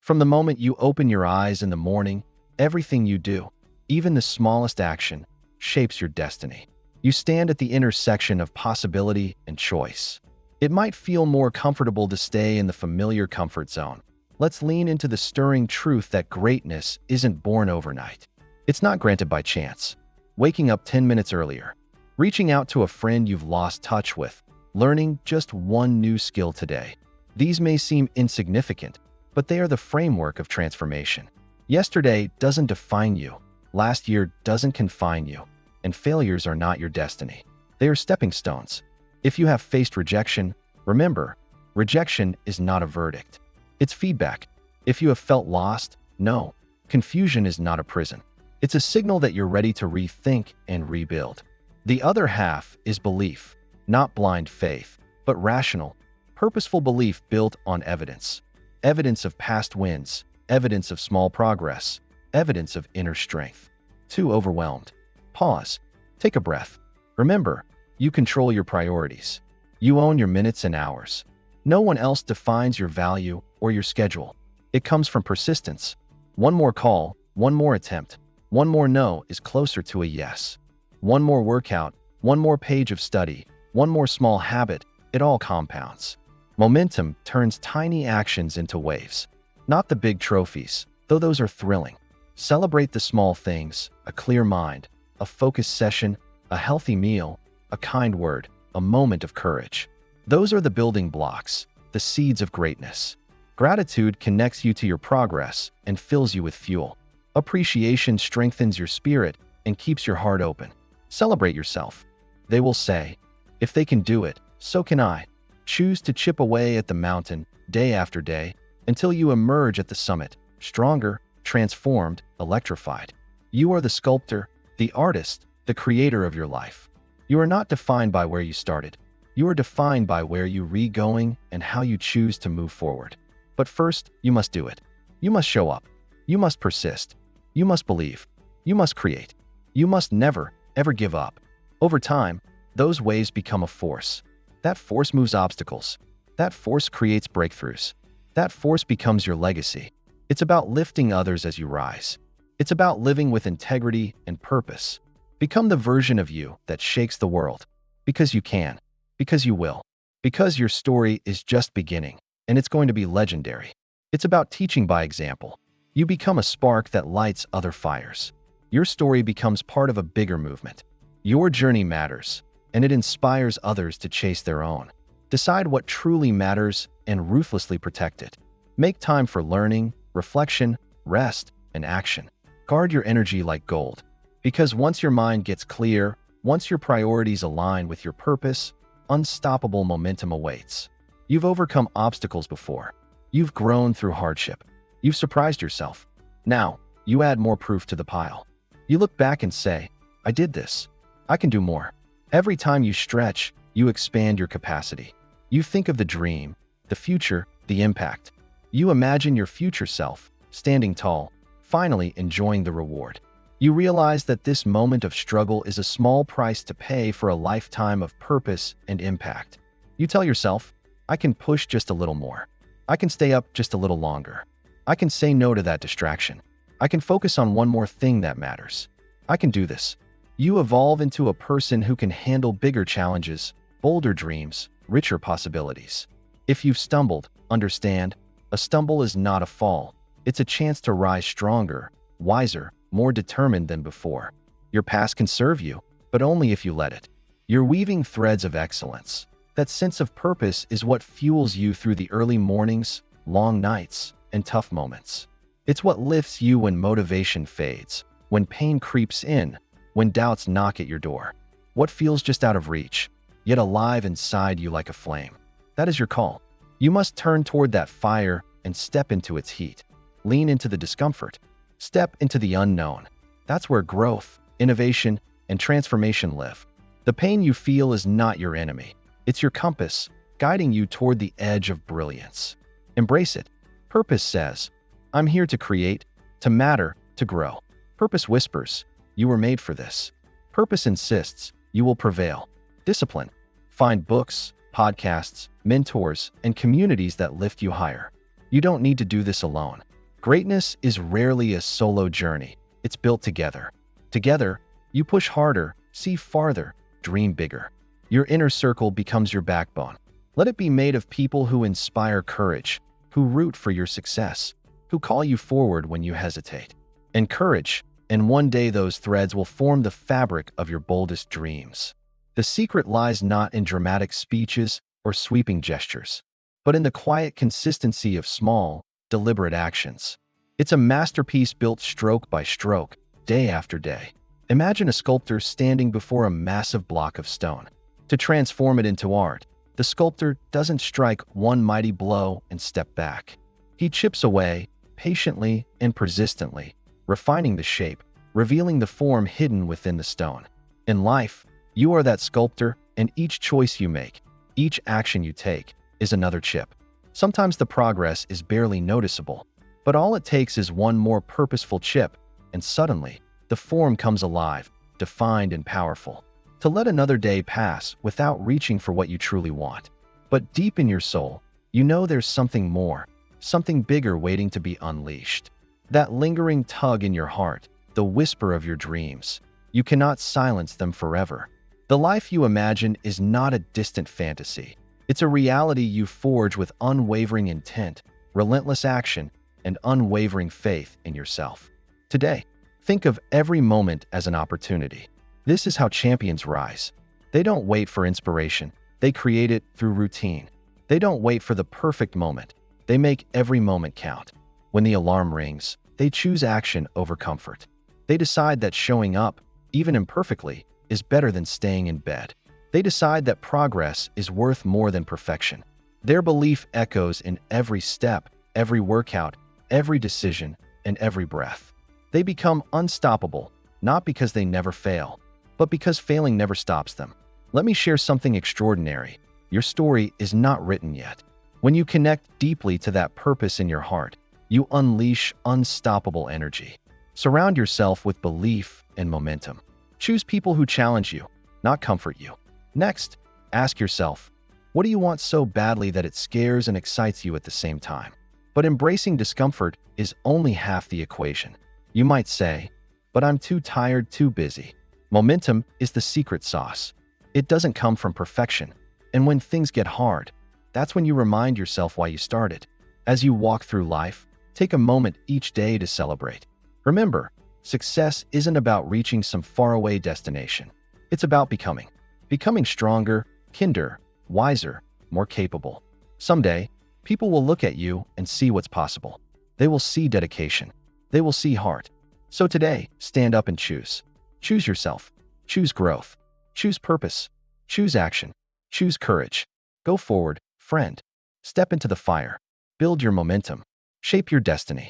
From the moment you open your eyes in the morning, everything you do, even the smallest action, shapes your destiny. You stand at the intersection of possibility and choice. It might feel more comfortable to stay in the familiar comfort zone. Let's lean into the stirring truth that greatness isn't born overnight. It's not granted by chance. Waking up 10 minutes earlier, reaching out to a friend you've lost touch with, learning just one new skill today. These may seem insignificant, but they are the framework of transformation. Yesterday doesn't define you. Last year doesn't confine you. And failures are not your destiny. They are stepping stones. If you have faced rejection, remember, rejection is not a verdict. It's feedback. If you have felt lost, no, confusion is not a prison. It's a signal that you're ready to rethink and rebuild. The other half is belief, not blind faith, but rational, purposeful belief built on evidence. Evidence of past wins, evidence of small progress, evidence of inner strength. Too overwhelmed. Pause. Take a breath. Remember, you control your priorities. You own your minutes and hours. No one else defines your value or your schedule. It comes from persistence. One more call, one more attempt, one more no is closer to a yes. One more workout, one more page of study, one more small habit, it all compounds. Momentum turns tiny actions into waves. Not the big trophies, though those are thrilling. Celebrate the small things, a clear mind, a focused session, a healthy meal, a kind word, a moment of courage. Those are the building blocks, the seeds of greatness. Gratitude connects you to your progress and fills you with fuel. Appreciation strengthens your spirit and keeps your heart open. Celebrate yourself. They will say, if they can do it, so can I. Choose to chip away at the mountain day after day until you emerge at the summit, stronger, transformed, electrified. You are the sculptor, the artist, the creator of your life. You are not defined by where you started. You are defined by where you are going and how you choose to move forward. But first, you must do it. You must show up. You must persist. You must believe. You must create. You must never, ever give up. Over time, those waves become a force. That force moves obstacles. That force creates breakthroughs. That force becomes your legacy. It's about lifting others as you rise. It's about living with integrity and purpose. Become the version of you that shakes the world. Because you can. Because you will. Because your story is just beginning, and it's going to be legendary. It's about teaching by example. You become a spark that lights other fires. Your story becomes part of a bigger movement. Your journey matters, and it inspires others to chase their own. Decide what truly matters and ruthlessly protect it. Make time for learning, reflection, rest, and action. Guard your energy like gold. Because once your mind gets clear, once your priorities align with your purpose, unstoppable momentum awaits. You've overcome obstacles before. You've grown through hardship. You've surprised yourself. Now, you add more proof to the pile. You look back and say, I did this. I can do more. Every time you stretch, you expand your capacity. You think of the dream, the future, the impact. You imagine your future self, standing tall, finally enjoying the reward. You realize that this moment of struggle is a small price to pay for a lifetime of purpose and impact. You tell yourself, I can push just a little more. I can stay up just a little longer. I can say no to that distraction. I can focus on one more thing that matters. I can do this. You evolve into a person who can handle bigger challenges, bolder dreams, richer possibilities. If you've stumbled, understand, a stumble is not a fall. It's a chance to rise stronger, wiser, more determined than before. Your past can serve you, but only if you let it. You're weaving threads of excellence. That sense of purpose is what fuels you through the early mornings, long nights, and tough moments. It's what lifts you when motivation fades, when pain creeps in, when doubts knock at your door. What feels just out of reach, yet alive inside you like a flame. That is your call. You must turn toward that fire and step into its heat. Lean into the discomfort. Step into the unknown. That's where growth, innovation, and transformation live. The pain you feel is not your enemy. It's your compass, guiding you toward the edge of brilliance. Embrace it. Purpose says, I'm here to create, to matter, to grow. Purpose whispers, you were made for this. Purpose insists, you will prevail. Discipline. Find books, podcasts, mentors, and communities that lift you higher. You don't need to do this alone. Greatness is rarely a solo journey. It's built together. Together, you push harder, see farther, dream bigger. Your inner circle becomes your backbone. Let it be made of people who inspire courage, who root for your success, who call you forward when you hesitate. Encourage, and one day those threads will form the fabric of your boldest dreams. The secret lies not in dramatic speeches or sweeping gestures, but in the quiet consistency of small, deliberate actions. It's a masterpiece built stroke by stroke, day after day. Imagine a sculptor standing before a massive block of stone. To transform it into art, the sculptor doesn't strike one mighty blow and step back. He chips away, patiently and persistently, refining the shape, revealing the form hidden within the stone. In life, you are that sculptor, and each choice you make, each action you take, is another chip. Sometimes the progress is barely noticeable, but all it takes is one more purposeful chip, and suddenly, the form comes alive, defined and powerful. To let another day pass without reaching for what you truly want. But deep in your soul, you know there's something more, something bigger waiting to be unleashed. That lingering tug in your heart, the whisper of your dreams. You cannot silence them forever. The life you imagine is not a distant fantasy. It's a reality you forge with unwavering intent, relentless action, and unwavering faith in yourself. Today, think of every moment as an opportunity. This is how champions rise. They don't wait for inspiration. They create it through routine. They don't wait for the perfect moment. They make every moment count. When the alarm rings, they choose action over comfort. They decide that showing up, even imperfectly, is better than staying in bed. They decide that progress is worth more than perfection. Their belief echoes in every step, every workout, every decision, and every breath. They become unstoppable, not because they never fail, but because failing never stops them. Let me share something extraordinary. Your story is not written yet. When you connect deeply to that purpose in your heart, you unleash unstoppable energy. Surround yourself with belief and momentum. Choose people who challenge you, not comfort you. Next, ask yourself, what do you want so badly that it scares and excites you at the same time? But embracing discomfort is only half the equation. You might say, but I'm too tired, too busy. Momentum is the secret sauce. It doesn't come from perfection. And when things get hard, that's when you remind yourself why you started. As you walk through life, take a moment each day to celebrate. Remember, success isn't about reaching some faraway destination. It's about becoming. Becoming stronger, kinder, wiser, more capable. Someday, people will look at you and see what's possible. They will see dedication. They will see heart. So today, stand up and choose. Choose yourself. Choose growth. Choose purpose. Choose action. Choose courage. Go forward, friend. Step into the fire. Build your momentum. Shape your destiny.